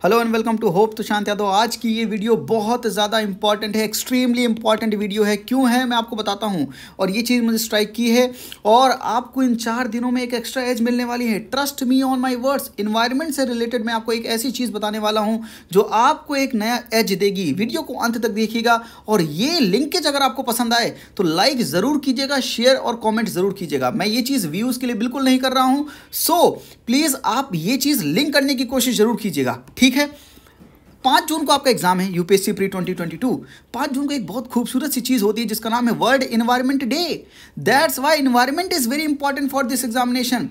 Hello and welcome to hope Tushant Yadav. आज की ये वीडियो बहुत ज़्यादा इंपॉर्टेंट है, एक्सट्रीमली इंपॉर्टेंट वीडियो है। क्यों है मैं आपको बताता हूँ। और ये चीज़ मुझे स्ट्राइक की है और आपको इन 4 दिनों में एक एक्स्ट्रा एज मिलने वाली है। Trust me on my words. Environment से रिलेटेड मैं आपको एक ऐसी चीज़ बताने वाला हूँ जो आपको एक नया एज देगी। वीडियो को अंत तक देखिएगा और ये लिंकेज अगर आपको पसंद आए तो लाइक ज़रूर कीजिएगा, शेयर और कॉमेंट ज़रूर कीजिएगा। मैं ये चीज़ व्यूज़ के लिए बिल्कुल नहीं कर रहा हूँ। सो प्लीज़ आप ये चीज़ लिंक करने की कोशिश ज़रूर कीजिएगा, ठीक है। 5 जून को आपका एग्जाम है यूपीएससी प्री 2022। 5 जून को एक बहुत खूबसूरत सी चीज होती है जिसका नाम है world environment day. That's why environment is very important for this examination.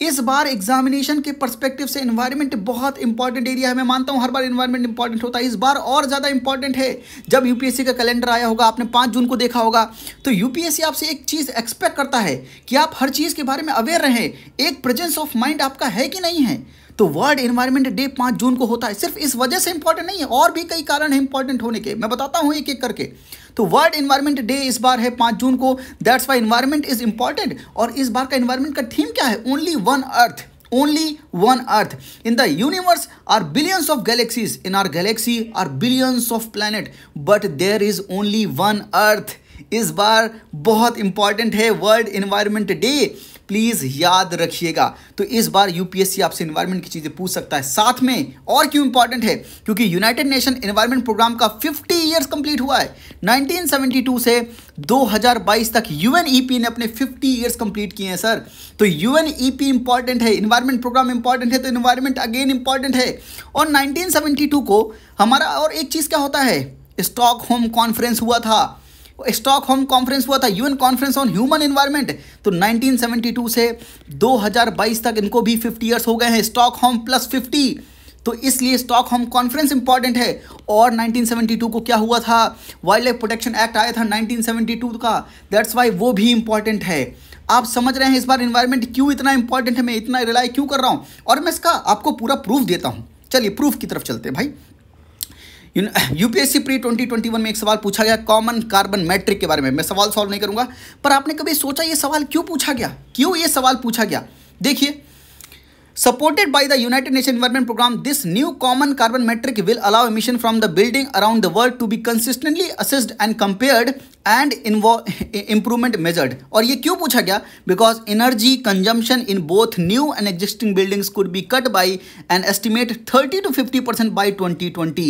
इस बार एग्जामिनेशन के पर्सपेक्टिव से एनवायरनमेंट बहुत इंपॉर्टेंट एरिया है। मैं मानता हूं हर बार एनवायरनमेंट इंपॉर्टेंट होता है, इस बार और ज़्यादा इंपॉर्टेंट है। जब यूपीएससी का कैलेंडर आया होगा, आपने 5 जून को देखा होगा, तो यूपीएससी आपसे एक चीज़ एक्सपेक्ट करता है कि आप हर चीज़ के बारे में अवेयर रहें। एक प्रेजेंस ऑफ माइंड आपका है कि नहीं है। तो वर्ल्ड एनवायरनमेंट डे 5 जून को होता है, सिर्फ इस वजह से इंपॉर्टेंट नहीं है, और भी कई कारण हैं इंपॉर्टेंट होने के। मैं बताता हूं एक एक करके। तो वर्ल्ड एनवायरनमेंट डे इस बार है 5 जून को। That's why environment is important. और इस बार का एनवायरनमेंट का थीम क्या है? Only one earth. Only one Earth. In the universe are billions of galaxies. In our galaxy are billions of planets. But there is only one Earth. इस बार बहुत important है world environment day, please याद रखिएगा। तो इस बार UPSC आपसे environment की चीजें पूछ सकता है। साथ में और क्यों इंपॉर्टेंट है? क्योंकि यूनाइटेड नेशन एनवायरनमेंट प्रोग्राम का 50 ईयर्स कंप्लीट हुआ है। 1972 से 2022 तक यूएनईपी ने अपने 50 ईयर्स कंप्लीट किए हैं सर। तो यूएनईपी इंपॉर्टेंट है, एनवायरनमेंट प्रोग्राम इंपॉर्टेंट है, तो एनवायरनमेंट अगेन इंपॉर्टेंट है। और 1972 को हमारा और एक चीज क्या होता है, स्टॉकहोम कॉन्फ्रेंस हुआ था। स्टॉकहोम कॉन्फ्रेंस हुआ था, UN conference on human environment. तो 1972 से 2022 तक इनको भी 50 ईयर्स हो गए हैं, स्टॉकहोम प्लस 50। तो इसलिए स्टॉकहोम कॉन्फ्रेंस इंपॉर्टेंट है। और 1972 को क्या हुआ था? वाइल्ड लाइफ प्रोटेक्शन एक्ट आया था 1972 का। दैट्स वाई वो भी इंपॉर्टेंट है। आप समझ रहे हैं इस बार एनवायरनमेंट क्यों इतना इंपॉर्टेंट है, मैं इतना रिलाई क्यों कर रहा हूँ। और मैं इसका आपको पूरा प्रूफ देता हूँ। चलिए प्रूफ की तरफ चलते हैं भाई। यूपीएससी प्री 2021 में एक सवाल पूछा गया कॉमन कार्बन मैट्रिक के बारे में। मैं सवाल सॉल्व नहीं करूंगा, पर आपने कभी सोचा ये सवाल क्यों पूछा गया? क्यों ये सवाल पूछा गया? देखिए, supported by the United Nations Environment Program, this new common carbon metric will allow emission from the building around the world to be consistently assessed and compared and improvement measured. और ये क्यों पूछा गया? Because energy consumption in both new and existing buildings could be cut by an estimate 30 to 50% by 2020.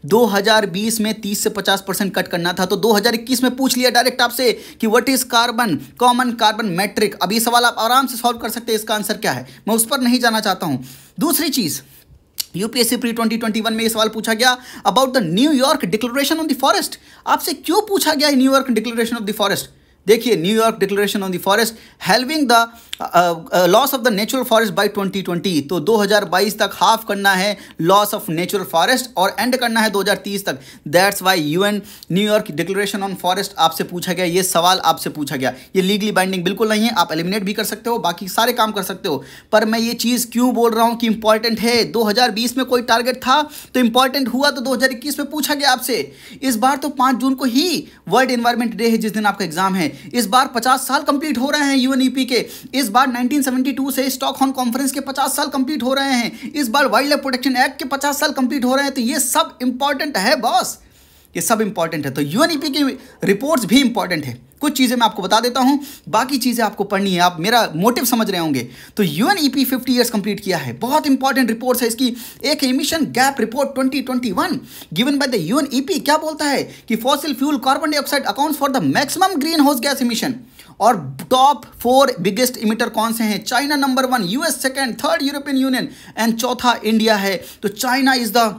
2020 में 30 से 50% cut करना था, तो 2021 में पूछ लिया डायरेक्ट आपसे कि what is carbon common carbon matric. अब ये सवाल आप आराम से सॉल्व कर सकते हैं, इसका आंसर क्या है मैं उस पर नहीं जाना चाहता हूं। दूसरी चीज, यूपीएससी प्री 2021 में यह सवाल पूछा गया about the New York declaration on the forest. आपसे क्यों पूछा गया New York declaration of the forest? देखिए, New York declaration on the forest halving the loss of the natural forest by 2020। तो 2022 तक हाफ करना है लॉस ऑफ नेचुरल फॉरेस्ट और एंड करना है 2030 तक। That's why UN New York declaration on forest आपसे पूछा गया, ये सवाल आपसे पूछा गया। ये लीगली बाइंडिंग बिल्कुल नहीं है, आप एलिमिनेट भी कर सकते हो, बाकी सारे काम कर सकते हो। पर मैं ये चीज़ क्यों बोल रहा हूँ कि इंपॉर्टेंट है। 2020 में कोई टारगेट था तो इंपॉर्टेंट हुआ, तो 2021 में पूछा गया आपसे। इस बार तो 5 जून को ही वर्ल्ड एनवायरनमेंट डे है, जिस दिन आपका एग्जाम है। इस बार 50 साल कंप्लीट हो रहे हैं यूएनईपी के। इस बार 1972 से स्टॉकहोम कॉन्फ्रेंस के 50 साल कंप्लीट हो रहे हैं। इस बार वाइल्ड लाइफ प्रोटेक्शन एक्ट के 50 साल कंप्लीट हो रहे हैं। तो ये सब इंपॉर्टेंट है बॉस, ये सब इंपॉर्टेंट है। तो यूएनईपी की रिपोर्ट्स भी इंपॉर्टेंट है। कुछ चीज़ें मैं आपको बता देता हूं, बाकी चीज़ें आपको पढ़नी है, आप मेरा मोटिव समझ रहे होंगे। तो यूएनईपी 50 ईयर्स कंप्लीट किया है, बहुत इंपॉर्टेंट रिपोर्ट्स है इसकी। एक emission gap report 2021 given by the UNEP क्या बोलता है कि fossil fuel carbon dioxide accounts for the maximum green house gas emission. और टॉप 4 बिगेस्ट इमिटर कौन से हैं? China number 1, US second, third European union and चौथा इंडिया है। तो China is the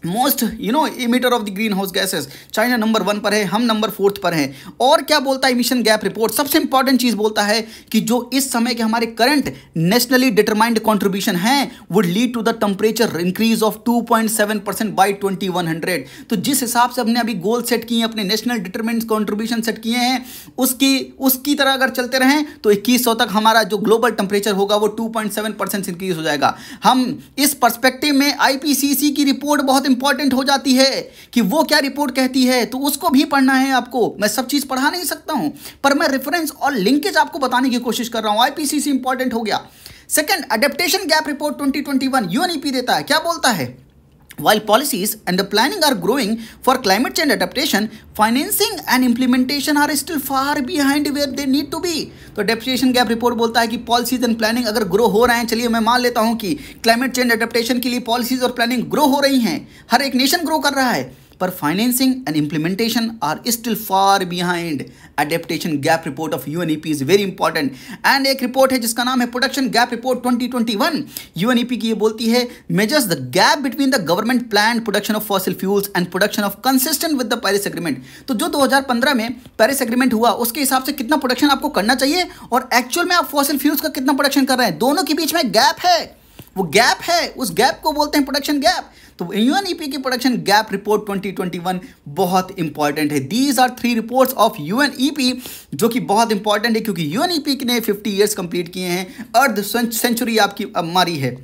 most emitter of the green house gases. China number 1 पर है, हम नंबर 4 पर हैं। और क्या बोलता है एमिशन गैप रिपोर्ट? सबसे इंपॉर्टेंट चीज बोलता है कि जो इस समय के हमारे करंट नेशनली डिटरमाइंड कंट्रीब्यूशन हैं would lead to the temperature increase of 2.7% by 2100। तो जिस हिसाब से हमने अभी गोल सेट किए हैं, अपने नेशनल डिटरमाइंड कंट्रीब्यूशन सेट किए हैं, उसकी तरह अगर चलते रहें तो 2100 तक हमारा जो ग्लोबल टेम्परेचर होगा वो 2.7% इंक्रीज हो जाएगा। हम इस पर्सपेक्टिव में आईपीसीसी की रिपोर्ट बहुत इंपॉर्टेंट हो जाती है कि वो क्या रिपोर्ट कहती है, तो उसको भी पढ़ना है आपको। मैं सब चीज पढ़ा नहीं सकता हूं, पर मैं रेफरेंस और लिंकेज आपको बताने की कोशिश कर रहा हूं। आईपीसीसी इंपॉर्टेंट हो गया। Second, adaptation gap report 2021 UNEP देता है, क्या बोलता है While policies and the planning are growing for climate change adaptation, financing and implementation are still far behind where they need to be. तो adaptation gap report बोलता है कि policies and planning अगर grow हो रहे हैं, चलिए मैं मान लेता हूँ कि climate change adaptation के लिए policies और planning grow हो रही हैं, हर एक nation grow कर रहा है, पर financing and implementation are still far behind. Adaptation gap report of UNEP is very important. And एक रिपोर्ट है जिसका नाम है प्रोडक्शन गैप रिपोर्ट 2021. यूएनईपी की ये बोलती है measures the gap between the government plan production of fossil fuels and production of consistent with the Paris agreement. तो जो 2015 में पेरिस एग्रीमेंट हुआ उसके हिसाब से कितना प्रोडक्शन आपको करना चाहिए और एक्चुअल में आप फॉसिल फ्यूल्स का कितना प्रोडक्शन कर रहे हैं, दोनों के बीच में गैप है. वो गैप है, उस गैप को बोलते हैं प्रोडक्शन गैप. तो यूएनईपी की प्रोडक्शन गैप रिपोर्ट 2021 बहुत इंपॉर्टेंट है. These are 3 reports of UNEP जो कि बहुत इंपॉर्टेंट है क्योंकि यूएनईपी ने 50 ईयर्स कंप्लीट किए हैं. अर्ध सेंचुरी आपकी अब मारी है.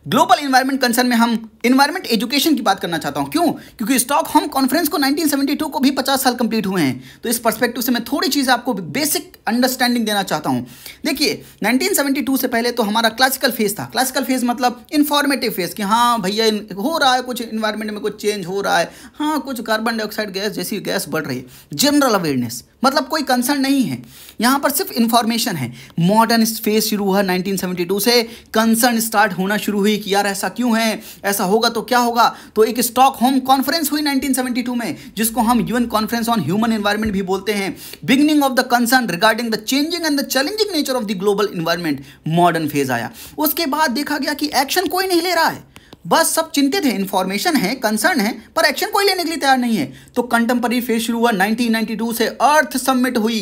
ग्लोबल इन्वायरमेंट कंसर्न में हम इन्वायरमेंट एजुकेशन की बात करना चाहता हूं. क्यों? क्योंकि स्टॉकहोम कॉन्फ्रेंस को 1972 को भी 50 साल कंप्लीट हुए हैं. तो इस पर्सपेक्टिव से मैं थोड़ी चीज़ आपको बेसिक अंडरस्टैंडिंग देना चाहता हूं. देखिए 1972 से पहले तो हमारा क्लासिकल फेज था. क्लासिकल फेज मतलब इंफॉर्मेटिव फेज कि हाँ भैया हो रहा है कुछ, इन्वायरमेंट में कुछ चेंज हो रहा है, हाँ कुछ कार्बन डाइऑक्साइड गैस जैसी गैस बढ़ रही है. जनरल अवेयरनेस मतलब कोई कंसर्न नहीं है, यहाँ पर सिर्फ इंफॉर्मेशन है. मॉडर्न फेज शुरू हुआ 1972 से, कंसर्न स्टार्ट होना शुरू हुई कि यार ऐसा क्यों है, ऐसा होगा तो क्या होगा. तो एक स्टॉकहोम कॉन्फ्रेंस हुई 1972 में जिसको हम UN conference on human environment भी बोलते हैं. Beginning of the concern regarding the changing and the challenging nature of the global environment. Modern phase आया. उसके बाद देखा गया कि एक्शन कोई नहीं ले रहा है, बस सब चिंतित है, इंफॉर्मेशन है, कंसर्न है, पर एक्शन कोई लेने के लिए तैयार नहीं है. तो कंटेम्पररी फेज शुरू हुआ 1992 से. अर्थ समिट हुई,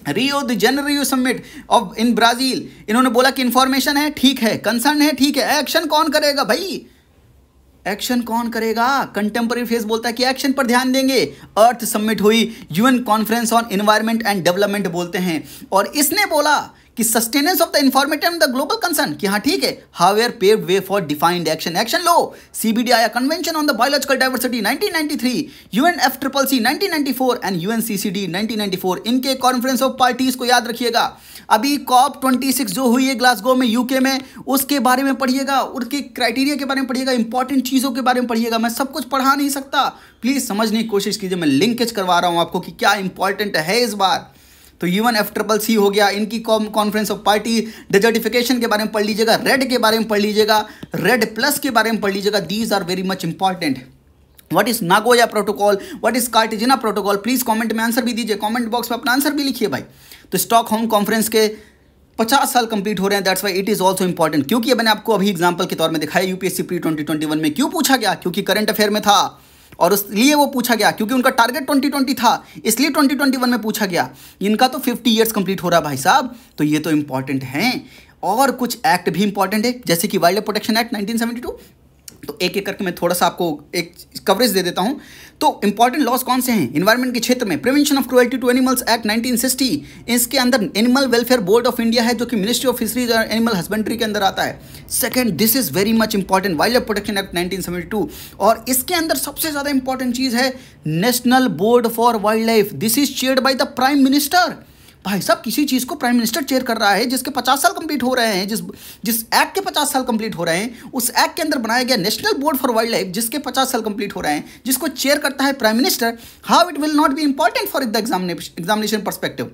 Rio de Janeiro summit of in Brazil. इन्होंने बोला कि इंफॉर्मेशन है ठीक है, कंसर्न है ठीक है, एक्शन कौन करेगा भाई, एक्शन कौन करेगा. कंटेम्पररी फेज बोलता है कि एक्शन पर ध्यान देंगे. अर्थ समिट हुई, UN conference on environment and development बोलते हैं. और इसने बोला कि sustenance of the informative and the global concern कि हाँ ठीक है, however paved way for defined action. Action लो. सीबीडी आया, convention on the biological diversity 1993, UNFCCC 1994 and UNCCD 1994. इनके कॉन्फ्रेंस ऑफ पार्टीज को याद रखिएगा. अभी COP26 जो हुई है ग्लासगो में यूके में, उसके बारे में पढ़िएगा, उसके क्राइटेरिया के बारे में पढ़िएगा, इंपॉर्टेंट चीज़ों के बारे में पढ़िएगा. मैं सब कुछ पढ़ा नहीं सकता, प्लीज़ समझने की कोशिश कीजिए. मैं लिंकेज करवा रहा हूँ आपको कि क्या इंपॉर्टेंट है इस बार. तो यूएनएफसीसीसी हो गया, इनकी कॉन्फ्रेंस ऑफ पार्टी. डेजर्टिफिकेशन के बारे में पढ़ लीजिएगा, रेड के बारे में पढ़ लीजिएगा, रेड प्लस के बारे में पढ़ लीजिएगा. These are very much important. What is Nagoya protocol, what is Cartagena protocol. Please comment में आंसर भी दीजिए, कमेंट बॉक्स में अपना आंसर भी लिखिए भाई. तो स्टॉकहोम कॉन्फ्रेंस के 50 साल कंप्लीट हो रहे हैं. That's why it is also important. क्योंकि मैंने आपको अभी एग्जाम्पल के तौर में दिखाया यूपीएससी प्री 2021 में. क्यों पूछा गया? क्योंकि करंट अफेयर में था और इसलिए वो पूछा गया. क्योंकि उनका टारगेट 2020 था इसलिए 2021 में पूछा गया. इनका तो 50 ईयर्स कंप्लीट हो रहा है भाई साहब. तो ये तो इंपॉर्टेंट हैं. और कुछ एक्ट भी इंपॉर्टेंट है जैसे कि वाइल्ड लाइफ प्रोटेक्शन एक्ट 1972. तो एक एक करके मैं थोड़ा सा आपको एक कवरेज दे देता हूं. तो इंपॉर्टेंट लॉज कौन से हैं इन्वायरमेंट के क्षेत्र में? Prevention of cruelty to animals act 1960. इसके अंदर animal welfare board of India है जो कि मिनिस्ट्री ऑफ फिशरीज और एनिमल हस्बेंड्री के अंदर आता है. Second, this is very much important, wild life protection act 1972. और इसके अंदर सबसे ज़्यादा इंपॉर्टेंट चीज़ है national board for wild life. This is chaired by the prime minister. भाई साहब किसी चीज़ को प्राइम मिनिस्टर चेयर कर रहा है जिसके 50 साल कंप्लीट हो रहे हैं, जिस एक्ट के 50 साल कंप्लीट हो रहे हैं, उस एक्ट के अंदर बनाया गया national board for wild life जिसके 50 साल कंप्लीट हो रहे हैं, जिसको चेयर करता है prime minister. How it will not be important for the examination perspective.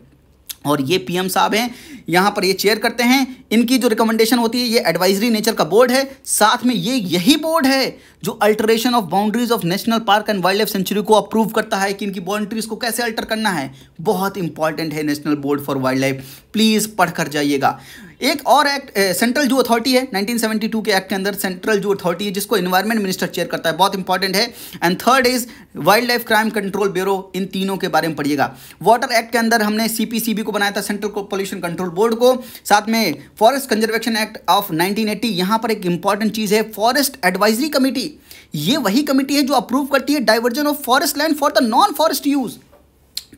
और ये पीएम साहब हैं, यहाँ पर ये चेयर करते हैं. इनकी जो रिकमेंडेशन होती है, ये एडवाइजरी नेचर का बोर्ड है. साथ में ये यही बोर्ड है जो alteration of boundaries of national park and wild life sanctuary को अप्रूव करता है कि इनकी बाउंड्रीज को कैसे अल्टर करना है. बहुत इंपॉर्टेंट है national board for wild life. Please पढ़ कर जाइएगा. एक और एक्ट सेंट्रल जू अथॉरिटी है 1972 के एक्ट के अंदर. सेंट्रल जू अथॉरिटी है जिसको इन्वायरमेंट मिनिस्टर चेयर करता है, बहुत इंपॉर्टेंट है. And third is wildlife crime control bureau. इन तीनों के बारे में पढ़िएगा. वाटर एक्ट के अंदर हमने CPCB को बनाया था, सेंट्रल पॉल्यूशन कंट्रोल बोर्ड को. साथ में फॉरेस्ट कंजर्वेशन एक्ट ऑफ 1980. यहाँ पर एक इंपॉर्टेंट चीज़ है फॉरेस्ट एडवाइजरी कमेटी. ये वही कमेटी है जो अप्रूव करती है diversion of forest land for the non forest use.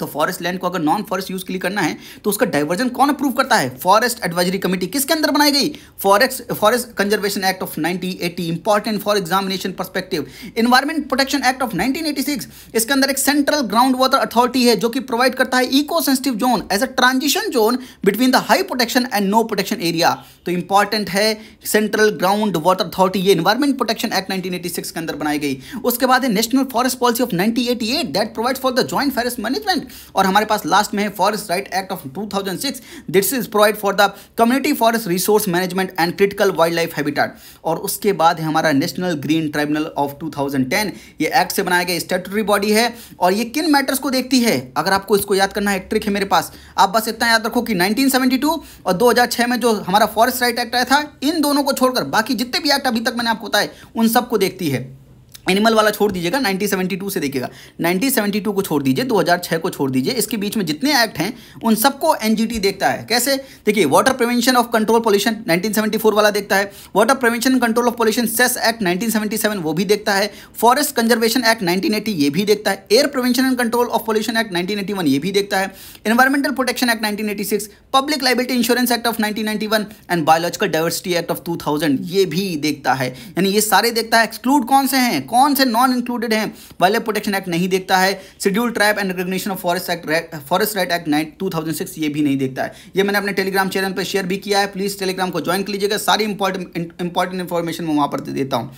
तो फॉरेस्ट लैंड को अगर नॉन फॉरेस्ट यूज के लिए करना है तो उसका डाइवर्जन कौन अप्रूव करता है? Forest advisory committee. किसके अंदर बनाई गई? Forest conservation act of 1980, important for examination perspective. Environment protection act of 1986, इसके अंदर एक सेंट्रल ग्राउंड वाटर अथॉरिटी है जो कि प्रोवाइड करता है eco sensitive zone as a transition zone between the high protection and no protection area. तो important है सेंट्रल ग्राउंड वाटर अथॉरिटी, ये एनवायरमेंट प्रोटेक्शन एक्ट 1986 के अंदर बनाई गई। उसके बाद है national forest policy of 1988 that provides for the joint forest management. और हमारे पास लास्ट में है forest right act of 2006, this is provide for the community forest resource management and critical wild life habitat. और उसके बाद है हमारा नेशनल ग्रीन ट्राइब्यूनल ऑफ 2010, ये एक्ट से बनाया गया स्टैट्यूटरी बॉडी है। और ये किन मैटर्स को देखती है? अगर आपको इसको याद करना है, एक ट्रिक है मेरे पास, आप बस इतना याद रखो कि 1972 और 2006 में जो हमारा फॉरेस्ट राइट एक्ट आया था, इन दोनों को छोड़कर बाकी जितने भी एक्ट अभी तक मैंने आपको बताए उन सबको देखती है। एनिमल वाला छोड़ दीजिएगा, 1972 से देखिएगा, 1972 को छोड़ दीजिए, 2006 को छोड़ दीजिए, इसके बीच में जितने एक्ट हैं उन सबको एनजीटी देखता है। कैसे? देखिए, water prevention of control pollution 1974 वाला देखता है, water prevention and control of pollution cess act 1977 वो भी देखता है, फॉरेस्ट कंजर्वेशन एक्ट 1980 ये भी देखता है, air prevention and control of pollution act 1981 ये भी देखता है, environmental protection act 1986, public liability insurance act of 1991 and biological diversity act of 2000 ये भी देखता है। यानी ये सारे देखता है। एक्सक्लूड कौन से हैं, कौन से नॉन इंक्लूडेड हैं? वाइल्ड लाइफ प्रोटेक्शन एक्ट नहीं देखता है, schedule tribe and recognition of forest right act 2006 ये भी नहीं देखता है। ये मैंने अपने टेलीग्राम चैनल पर शेयर भी किया है, प्लीज टेलीग्राम को ज्वाइन कर लीजिएगा, सारी इंपॉर्टेंट इंफॉर्मेशन मैं वहां पर देता हूं।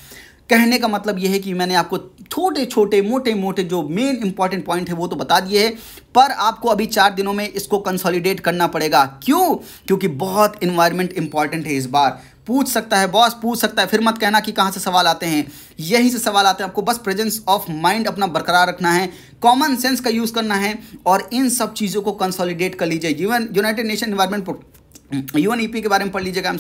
कहने का मतलब यह है कि मैंने आपको छोटे छोटे मोटे मोटे जो मेन इंपॉर्टेंट पॉइंट है वो तो बता दिए हैं, पर आपको अभी 4 दिनों में इसको कंसोलिडेट करना पड़ेगा। क्यों? क्योंकि बहुत इन्वायरमेंट इंपॉर्टेंट है। इस बार पूछ सकता है, बॉस पूछ सकता है, फिर मत कहना कि कहाँ से सवाल आते हैं, यहीं से सवाल आते हैं। आपको बस प्रेजेंस ऑफ माइंड अपना बरकरार रखना है, कॉमन सेंस का यूज़ करना है और इन सब चीज़ों को कंसोलिडेट कर लीजिए। यूनाइटेड नेशन एनवायरमेंट यूएनईपी के बारे में पढ़ लीजिएगा,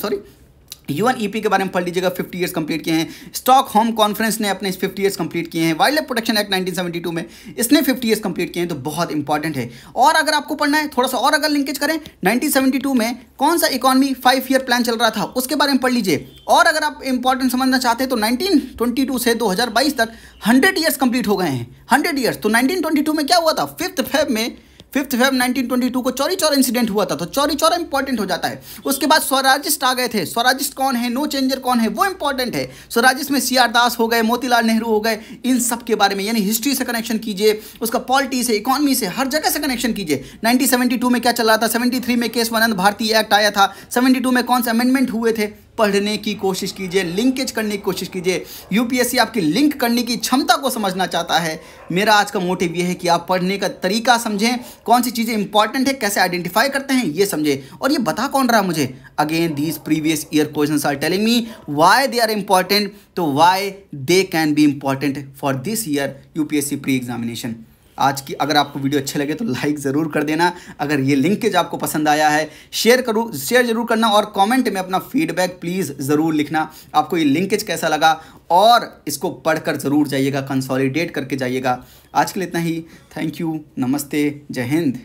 यूएनईपी के बारे में पढ़ लीजिएगा, 50 ईयर्स कंप्लीट किए हैं। स्टॉकहोम कॉन्फ्रेंस ने अपने 50 ईयर्स कंप्लीट किए हैं। वाइल्ड लाइफ प्रोटेक्शन एक्ट 1972 में इसने 50 ईयर्स कंप्लीट किए हैं, तो बहुत इंपॉर्टेंट है। और अगर आपको पढ़ना है थोड़ा सा और अगर लिंकेज करें, 1972 में कौन सा इकॉनमी 5 ईयर प्लान चल रहा था उसके बारे में पढ़ लीजिए। और अगर आप इंपॉर्टेंट समझना चाहते हैं तो 1922 से 2022 तक 100 ईयर्स कंप्लीट हो गए हैं, 100 ईयर्स। तो 1922 में क्या हुआ था? 5 फेब 1922 को चौरी चौरा इंसिडेंट हुआ था, तो चौरी चौरा इंपॉर्टेंट हो जाता है। उसके बाद स्वराजिस्ट आ गए थे। स्वराजिस्ट कौन है, नो चेंजर कौन है, वो इंपॉर्टेंट है। स्वराजिस्ट में CR दास हो गए, मोतीलाल नेहरू हो गए, इन सब के बारे में यानी हिस्ट्री से कनेक्शन कीजिए, उसका पॉलिटी से, इकोनॉमी से, हर जगह से कनेक्शन कीजिए। 1972 में क्या चल रहा था, 73 में केशवानंद भारती एक्ट आया था, 72 में कौन से अमेंडमेंट हुए थे, पढ़ने की कोशिश कीजिए, लिंकेज करने की कोशिश कीजिए। यूपीएससी आपकी लिंक करने की क्षमता को समझना चाहता है। मेरा आज का मोटिव ये है कि आप पढ़ने का तरीका समझें, कौन सी चीज़ें इंपॉर्टेंट है, कैसे आइडेंटिफाई करते हैं ये समझें। और ये बता कौन रहा मुझे? Again these previous year questions are telling me why they are important, तो why they can be important for this year UPSC pre examination. आज की अगर आपको वीडियो अच्छे लगे तो लाइक ज़रूर कर देना। अगर ये लिंकेज आपको पसंद आया है शेयर ज़रूर करना और कमेंट में अपना फीडबैक प्लीज़ ज़रूर लिखना। आपको ये लिंकेज कैसा लगा और इसको पढ़कर ज़रूर जाइएगा, कंसोलिडेट करके जाइएगा। आज के लिए इतना ही। थैंक यू, नमस्ते, जय हिंद।